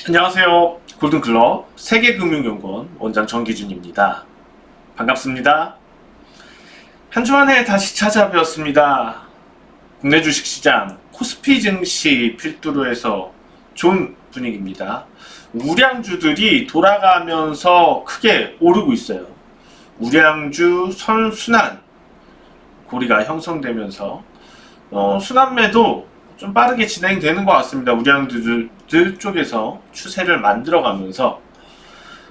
안녕하세요. 골든클럽 세계금융연구원 원장 정기준입니다. 반갑습니다. 한 주 만에 다시 찾아뵈었습니다. 국내 주식시장 코스피 증시 필두로 해서 좋은 분위기입니다. 우량주들이 돌아가면서 크게 오르고 있어요. 우량주 선순환 고리가 형성되면서 순환매도 좀 빠르게 진행되는 것 같습니다. 우량주들 쪽에서 추세를 만들어가면서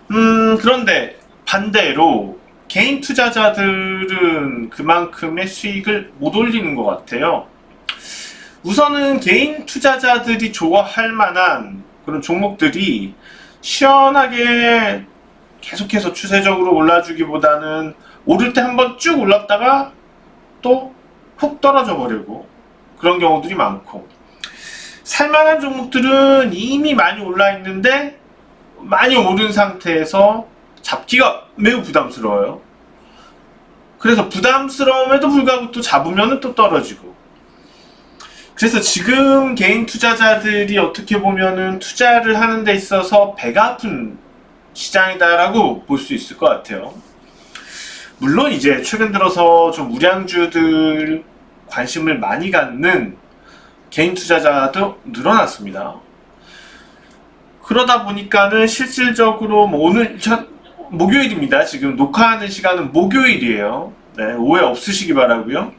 그런데 반대로 개인 투자자들은 그만큼의 수익을 못 올리는 것 같아요. 우선은 개인 투자자들이 좋아할 만한 그런 종목들이 시원하게 계속해서 추세적으로 올라주기보다는 오를 때 한번 쭉 올랐다가 또 훅 떨어져 버리고 그런 경우들이 많고, 살만한 종목들은 이미 많이 올라 있는데 많이 오른 상태에서 잡기가 매우 부담스러워요. 그래서 부담스러움에도 불구하고 또 잡으면 또 떨어지고, 그래서 지금 개인 투자자들이 어떻게 보면은 투자를 하는 데 있어서 배가 아픈 시장이다라고 볼 수 있을 것 같아요. 물론 이제 최근 들어서 좀 우량주들 관심을 많이 갖는 개인 투자자도 늘어났습니다. 그러다 보니까는 실질적으로 오늘 목요일입니다. 지금 녹화하는 시간은 목요일이에요. 네, 오해 없으시기 바라고요.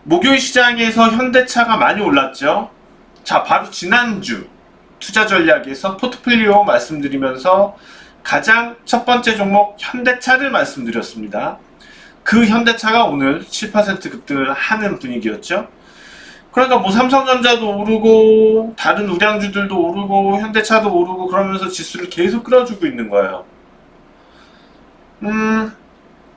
목요일 시장에서 현대차가 많이 올랐죠. 자, 바로 지난주 투자 전략에서 포트폴리오 말씀드리면서 가장 첫 번째 종목 현대차를 말씀드렸습니다. 그 현대차가 오늘 7% 급등을 하는 분위기였죠. 그러니까 뭐 삼성전자도 오르고 다른 우량주들도 오르고 현대차도 오르고 그러면서 지수를 계속 끌어주고 있는 거예요.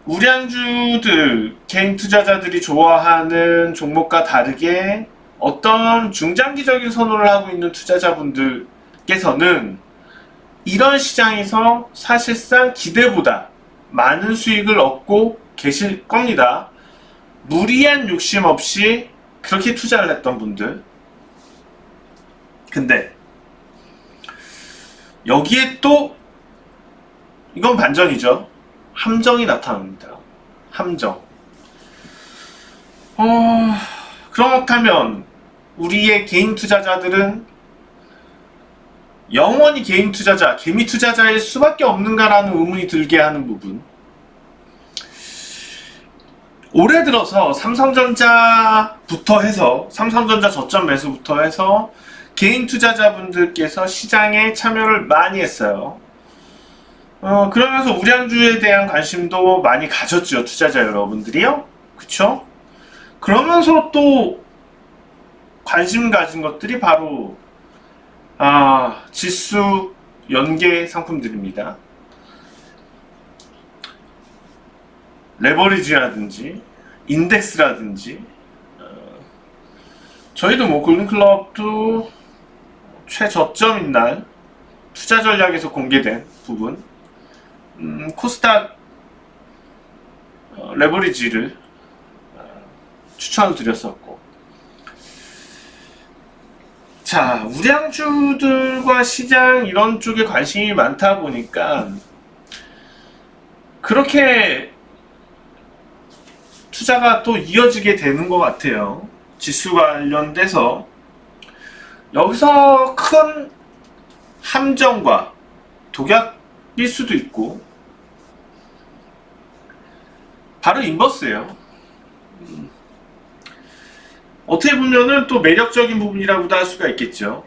우량주들, 개인 투자자들이 좋아하는 종목과 다르게 어떤 중장기적인 선호를 하고 있는 투자자분들께서는 이런 시장에서 사실상 기대보다 많은 수익을 얻고 계실 겁니다. 무리한 욕심 없이 그렇게 투자를 했던 분들. 근데 여기에 또 이건 반전이죠. 함정이 나타납니다. 함정. 그렇다면 우리의 개인 투자자들은 영원히 개인 투자자, 개미 투자자일 수밖에 없는가라는 의문이 들게 하는 부분. 올해 들어서 삼성전자부터 해서 삼성전자 저점 매수부터 해서 개인 투자자분들께서 시장에 참여를 많이 했어요. 그러면서 우량주에 대한 관심도 많이 가졌죠, 투자자 여러분들이요. 그쵸? 그러면서 또 관심 가진 것들이 바로 지수 연계 상품들입니다. 레버리지라든지 인덱스라든지, 저희도 뭐 골든클럽도 최저점인 날 투자 전략에서 공개된 부분, 코스닥 레버리지를 추천을 드렸었고, 자, 우량주들과 시장 이런 쪽에 관심이 많다 보니까 그렇게 투자가 또 이어지게 되는 것 같아요. 지수 관련돼서 여기서 큰 함정과 독약일 수도 있고, 바로 인버스예요. 어떻게 보면은 또 매력적인 부분이라고도 할 수가 있겠죠.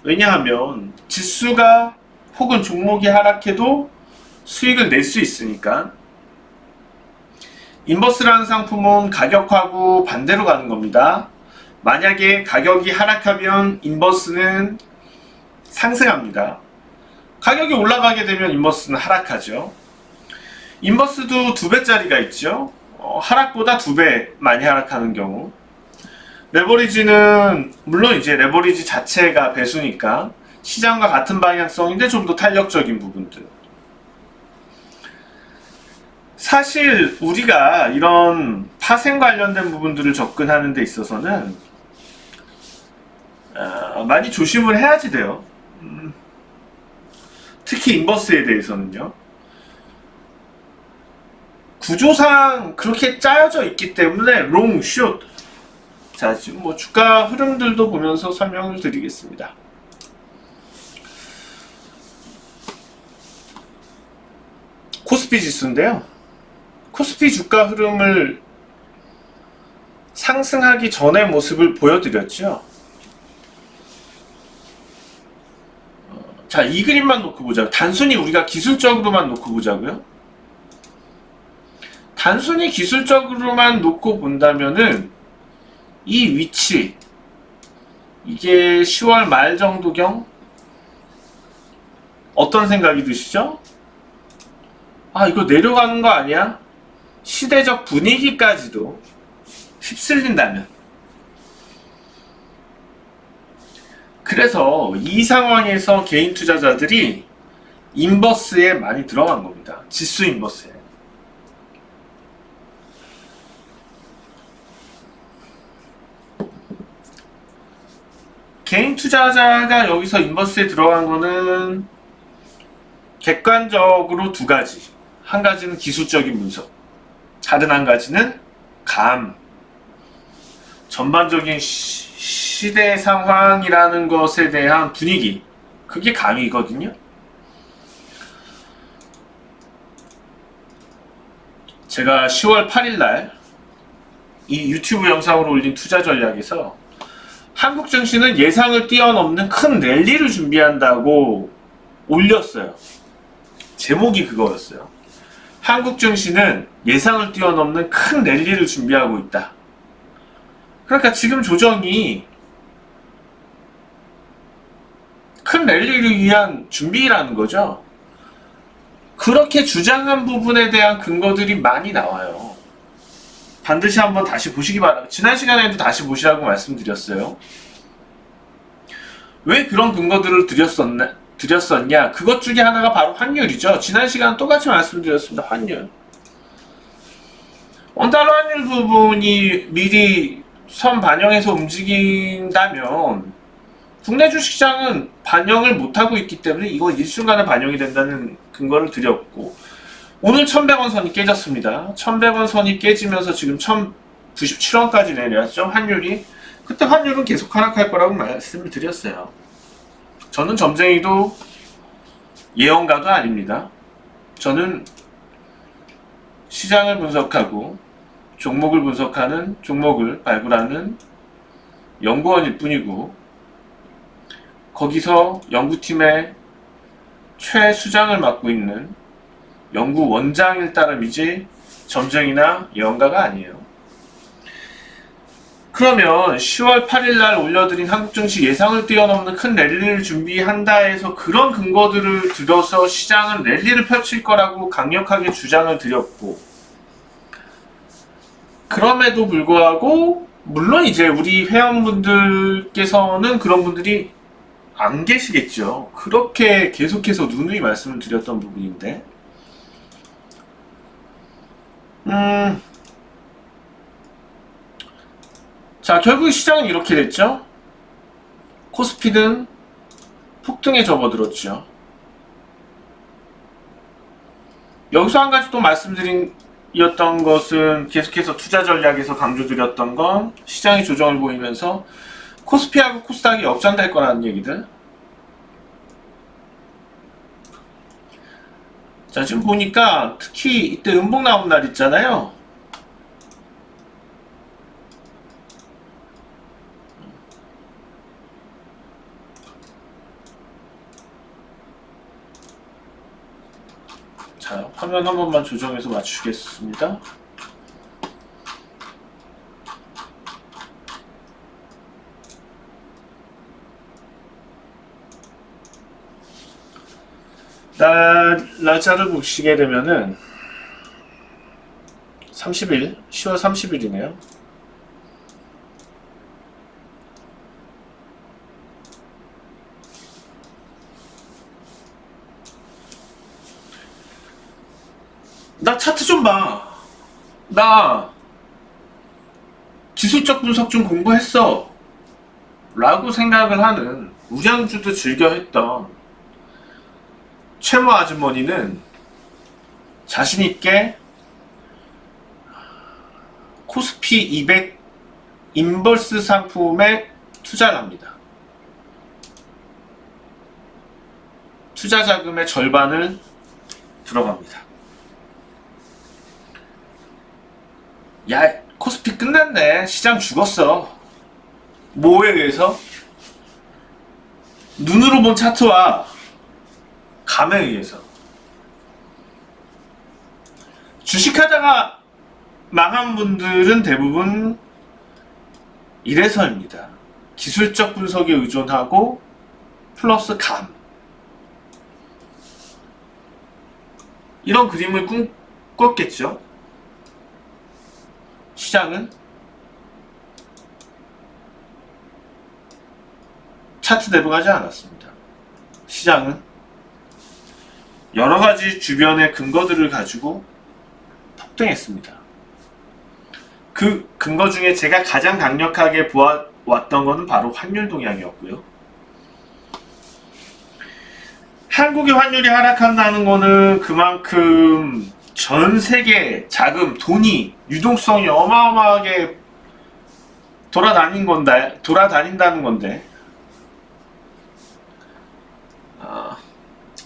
왜냐하면 지수가 혹은 종목이 하락해도 수익을 낼 수 있으니까. 인버스라는 상품은 가격하고 반대로 가는 겁니다. 만약에 가격이 하락하면 인버스는 상승합니다. 가격이 올라가게 되면 인버스는 하락하죠. 인버스도 2배짜리가 있죠. 하락보다 2배 많이 하락하는 경우. 레버리지는 물론 이제 레버리지 자체가 배수니까 시장과 같은 방향성인데 좀 더 탄력적인 부분들. 사실 우리가 이런 파생 관련된 부분들을 접근하는 데 있어서는 많이 조심을 해야지 돼요. 특히 인버스에 대해서는요. 구조상 그렇게 짜여져 있기 때문에 롱, 숏. 자, 지금 뭐 주가 흐름들도 보면서 설명을 드리겠습니다. 코스피 지수인데요. 코스피 주가 흐름을 상승하기 전의 모습을 보여드렸죠. 자, 이 그림만 놓고 보자고요. 단순히 우리가 기술적으로만 놓고 보자고요. 단순히 기술적으로만 놓고 본다면은 이 위치, 이게 10월 말 정도경 어떤 생각이 드시죠? 아, 이거 내려가는 거 아니야? 시대적 분위기까지도 휩쓸린다면. 그래서 이 상황에서 개인 투자자들이 인버스에 많이 들어간 겁니다. 지수 인버스에. 개인 투자자가 여기서 인버스에 들어간 거는 객관적으로 두 가지. 한 가지는 기술적인 분석. 다른 한 가지는 감. 전반적인 시대 상황이라는 것에 대한 분위기. 그게 감이거든요. 제가 10월 8일 날 이 유튜브 영상으로 올린 투자 전략에서 한국 증시는 예상을 뛰어넘는 큰 랠리를 준비한다고 올렸어요. 제목이 그거였어요. 한국 증시는 예상을 뛰어넘는 큰 랠리를 준비하고 있다. 그러니까 지금 조정이 큰 랠리를 위한 준비라는 거죠. 그렇게 주장한 부분에 대한 근거들이 많이 나와요. 반드시 한번 다시 보시기 바랍니다. 지난 시간에도 다시 보시라고 말씀드렸어요. 왜 그런 근거들을 드렸었냐? 그것 중에 하나가 바로 환율이죠. 지난 시간 똑같이 말씀드렸습니다. 환율. 원달러 환율 부분이 미리 선 반영해서 움직인다면 국내 주식시장은 반영을 못하고 있기 때문에 이거 일순간에 반영이 된다는 근거를 드렸고, 오늘 1100원 선이 깨졌습니다. 1100원 선이 깨지면서 지금 1097원까지 내려왔죠. 환율이. 그때 환율은 계속 하락할 거라고 말씀을 드렸어요. 저는 점쟁이도 예언가도 아닙니다. 저는 시장을 분석하고 종목을 분석하는, 종목을 발굴하는 연구원일 뿐이고, 거기서 연구팀의 최수장을 맡고 있는 연구원장일 따름이지 점쟁이나 예언가가 아니에요. 그러면 10월 8일 날 올려드린 한국증시 예상을 뛰어넘는 큰 랠리를 준비한다 해서 그런 근거들을 들어서 시장은 랠리를 펼칠 거라고 강력하게 주장을 드렸고, 그럼에도 불구하고 물론 이제 우리 회원분들께서는 그런 분들이 안 계시겠죠. 그렇게 계속해서 누누이 말씀을 드렸던 부분인데, 자, 결국 시장은 이렇게 됐죠. 코스피는 폭등에 접어들었죠. 여기서 한 가지 또 말씀드렸던 것은, 계속해서 투자 전략에서 강조드렸던 건 시장이 조정을 보이면서 코스피하고 코스닥이 역전될 거라는 얘기들. 자, 지금 보니까 특히 이때 음봉 나온 날 있잖아요. 자, 화면 한 번만 조정해서 맞추겠습니다. 날짜를 보시게 되면은 30일, 10월 30일이네요. 나 차트 좀 봐. 나 기술적 분석 좀 공부했어. 라고 생각을 하는, 우량주도 즐겨 했던 최모 아주머니는 자신있게 코스피 200 인버스 상품에 투자를 합니다. 투자 자금의 절반을 들어갑니다. 야, 코스피 끝났네. 시장 죽었어. 뭐에 의해서? 눈으로 본 차트와 감에 의해서. 주식하다가 망한 분들은 대부분 이래서입니다. 기술적 분석에 의존하고 플러스 감. 이런 그림을 꿈꿨겠죠. 시장은 차트대로 가지 않았습니다. 시장은 여러가지 주변의 근거들을 가지고 폭등했습니다. 그 근거 중에 제가 가장 강력하게 보아왔던 것은 바로 환율 동향이었고요. 한국의 환율이 하락한다는 것은 그만큼 전 세계 자금, 돈이, 유동성이 어마어마하게 돌아다닌다는 건데,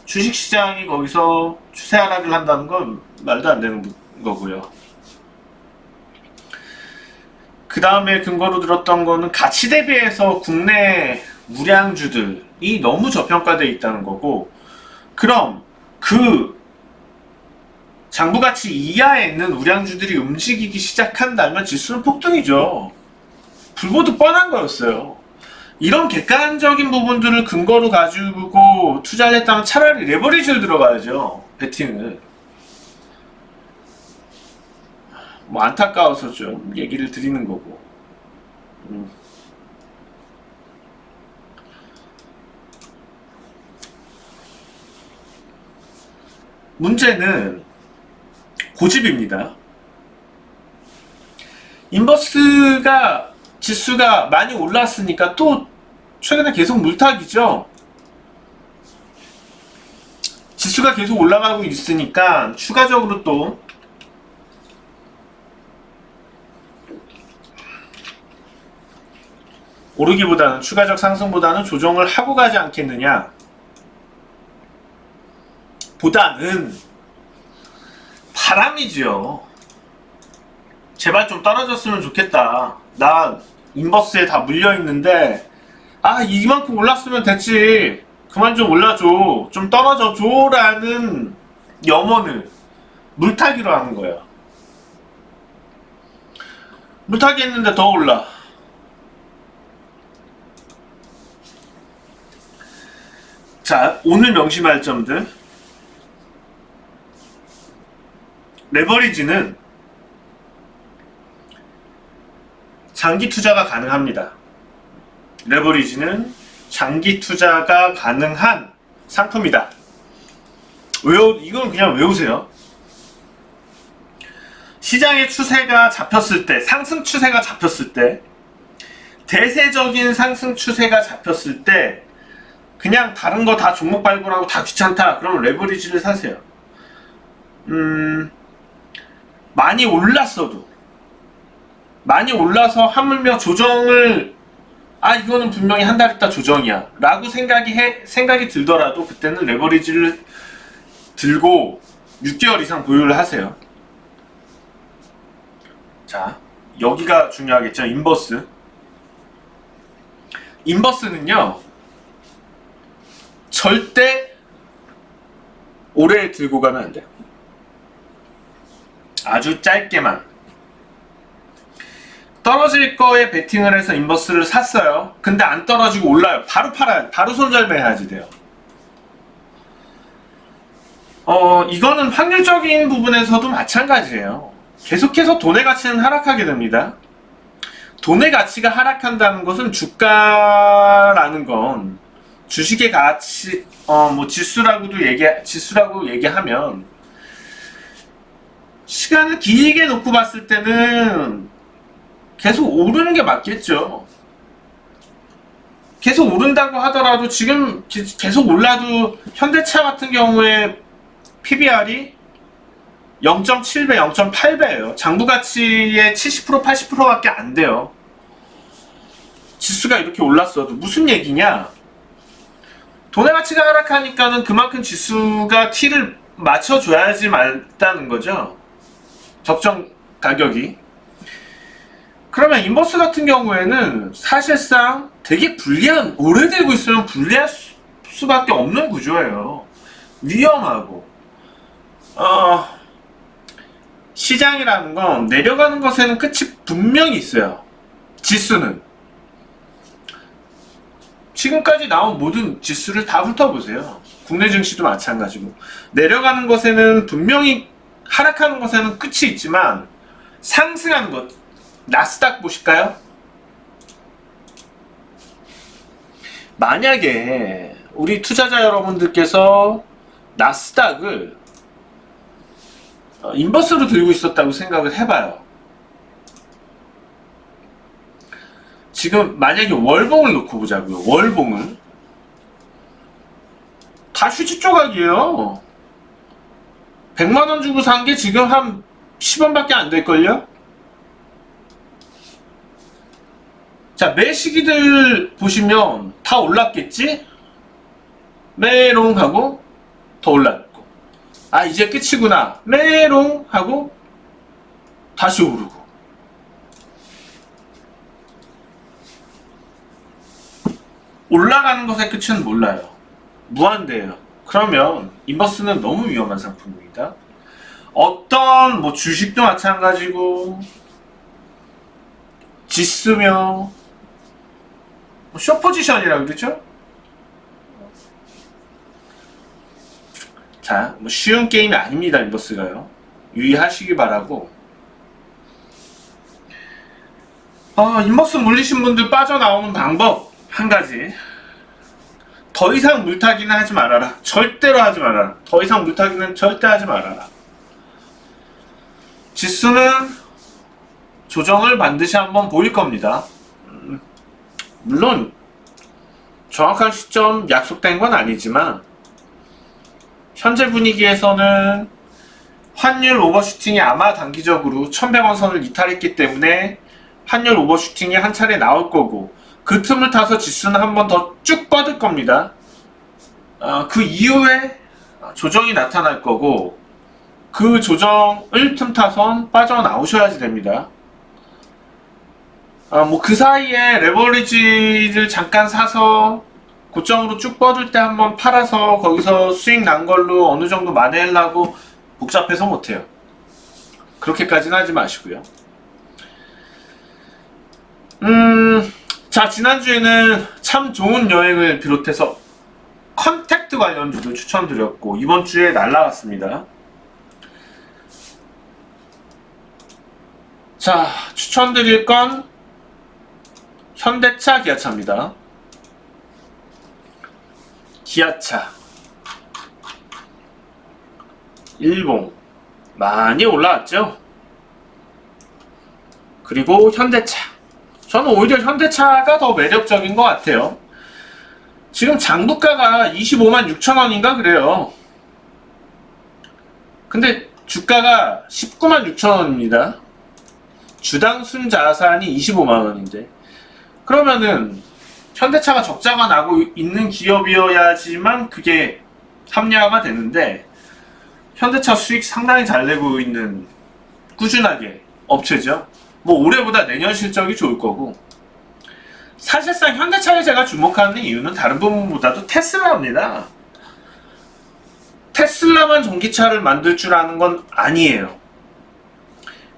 주식시장이 거기서 추세 하락을 한다는 건 말도 안 되는 거고요. 그 다음에 근거로 들었던 거는 가치 대비해서 국내 우량주들이 너무 저평가되어 있다는 거고, 그럼 그 장부가치 이하에 있는 우량주들이 움직이기 시작한다면 지수는 폭등이죠. 불보듯 뻔한 거였어요. 이런 객관적인 부분들을 근거로 가지고 투자를 했다면 차라리 레버리지를 들어가야죠. 베팅을. 뭐 안타까워서 좀 얘기를 드리는 거고. 문제는 고집입니다. 인버스가 지수가 많이 올랐으니까 또 최근에 계속 물타기죠. 지수가 계속 올라가고 있으니까 추가적으로 또 오르기보다는 추가적 상승보다는 조정을 하고 가지 않겠느냐. 보다는 바람이지요. 제발 좀 떨어졌으면 좋겠다. 나 인버스에 다 물려있는데 이만큼 올랐으면 됐지. 그만 좀 올라줘. 좀 떨어져줘. 라는 염원을 물타기로 하는 거예요. 물타기 했는데 더 올라. 자, 오늘 명심할 점들. 레버리지는 장기 투자가 가능합니다. 레버리지는 장기 투자가 가능한 상품이다. 이건 그냥 외우세요. 시장의 추세가 잡혔을 때, 상승 추세가 잡혔을 때, 대세적인 상승 추세가 잡혔을 때, 그냥 다른 거 다 종목 발굴하고 다 귀찮다. 그러면 레버리지를 사세요. 많이 올랐어도, 많이 올라서 하물며 조정을 이거는 분명히 한 달 있다 조정이야 라고 생각이 들더라도 그때는 레버리지를 들고 6개월 이상 보유를 하세요. 자, 여기가 중요하겠죠. 인버스는요 절대 오래 들고 가면 안 돼요. 아주 짧게만. 떨어질 거에 베팅을 해서 인버스를 샀어요. 근데 안 떨어지고 올라요. 바로 팔아야, 바로 손절매해야지 돼요. 이거는 확률적인 부분에서도 마찬가지예요. 계속해서 돈의 가치는 하락하게 됩니다. 돈의 가치가 하락한다는 것은 주가라는 건 주식의 가치, 지수라고 얘기하면 시간을 길게 놓고 봤을 때는 계속 오르는 게 맞겠죠. 계속 오른다고 하더라도 지금 계속 올라도 현대차 같은 경우에 PBR이 0.7배, 0.8배예요. 장부가치의 70%, 80%밖에 안 돼요. 지수가 이렇게 올랐어도 무슨 얘기냐? 돈의 가치가 하락하니까는 그만큼 지수가 T를 맞춰줘야지 말다는 거죠. 적정 가격이. 그러면 인버스 같은 경우에는 사실상 되게 불리한, 오래되고 있으면 불리할 수밖에 없는 구조예요. 위험하고. 시장이라는 건 내려가는 것에는 끝이 분명히 있어요. 지수는. 지금까지 나온 모든 지수를 다 훑어보세요. 국내 증시도 마찬가지고. 내려가는 것에는 분명히, 하락하는 것에는 끝이 있지만 상승하는 것, 나스닥 보실까요? 만약에 우리 투자자 여러분들께서 나스닥을 인버스로 들고 있었다고 생각을 해봐요. 지금 만약에 월봉을 놓고 보자고요. 월봉을 다 휴지 조각이에요. 100만원 주고 산 게 지금 한 10원밖에 안 될걸요? 자, 매시기들 보시면 다 올랐겠지? 메롱 하고 더 올랐고, 아 이제 끝이구나 메롱 하고 다시 오르고. 올라가는 것의 끝은 몰라요. 무한대예요. 그러면 인버스는 너무 위험한 상품입니다. 어떤 뭐 주식도 마찬가지고 지수며 숏포지션이라고 그러죠? 자, 뭐 쉬운 게임이 아닙니다. 인버스가요. 유의하시기 바라고. 인버스 물리신 분들 빠져나오는 방법 한 가지. 더 이상 물타기는 하지 말아라. 절대로 하지 말아라. 더 이상 물타기는 절대 하지 말아라. 지수는 조정을 반드시 한번 보일 겁니다. 물론 정확한 시점 약속된 건 아니지만 현재 분위기에서는 환율 오버슈팅이 아마 단기적으로 1100원 선을 이탈했기 때문에 환율 오버슈팅이 한 차례 나올 거고, 그 틈을 타서 지수는 한 번 더 쭉 뻗을 겁니다. 그 이후에 조정이 나타날 거고, 그 조정을 틈타선 빠져나오셔야지 됩니다. 뭐 그 사이에 레버리지를 잠깐 사서 고점으로 쭉 뻗을 때 한번 팔아서 거기서 수익 난 걸로 어느 정도 만회하려고 복잡해서 못해요. 그렇게까지는 하지 마시고요. 자, 지난주에는 참 좋은 여행을 비롯해서 컨택트 관련주도 추천드렸고, 이번 주에 날라갔습니다. 자, 추천드릴 건 현대차, 기아차입니다. 기아차 일봉 많이 올라왔죠. 그리고 현대차, 저는 오히려 현대차가 더 매력적인 것 같아요. 지금 장부가가 25만 6천원인가 그래요. 근데 주가가 19만 6천원입니다. 주당 순자산이 25만원인데, 그러면은 현대차가 적자가 나고 있는 기업이어야지만 그게 합리화가 되는데, 현대차 수익 상당히 잘 내고 있는 꾸준하게 업체죠. 뭐 올해보다 내년 실적이 좋을 거고, 사실상 현대차에 제가 주목하는 이유는 다른 부분보다도 테슬라입니다. 테슬라만 전기차를 만들 줄 아는 건 아니에요.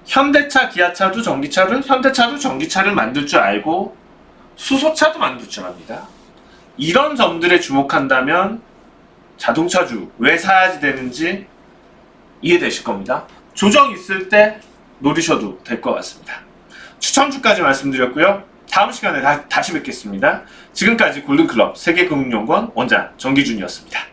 현대차, 기아차도 현대차도 전기차를 만들 줄 알고 수소차도 만들 줄 압니다. 이런 점들에 주목한다면 자동차주 왜 사야지 되는지 이해되실 겁니다. 조정 있을 때 노리셔도 될 것 같습니다. 추천주까지 말씀드렸고요. 다음 시간에 다시 뵙겠습니다. 지금까지 골든클럽 세계금융연구원 원장 정기준이었습니다.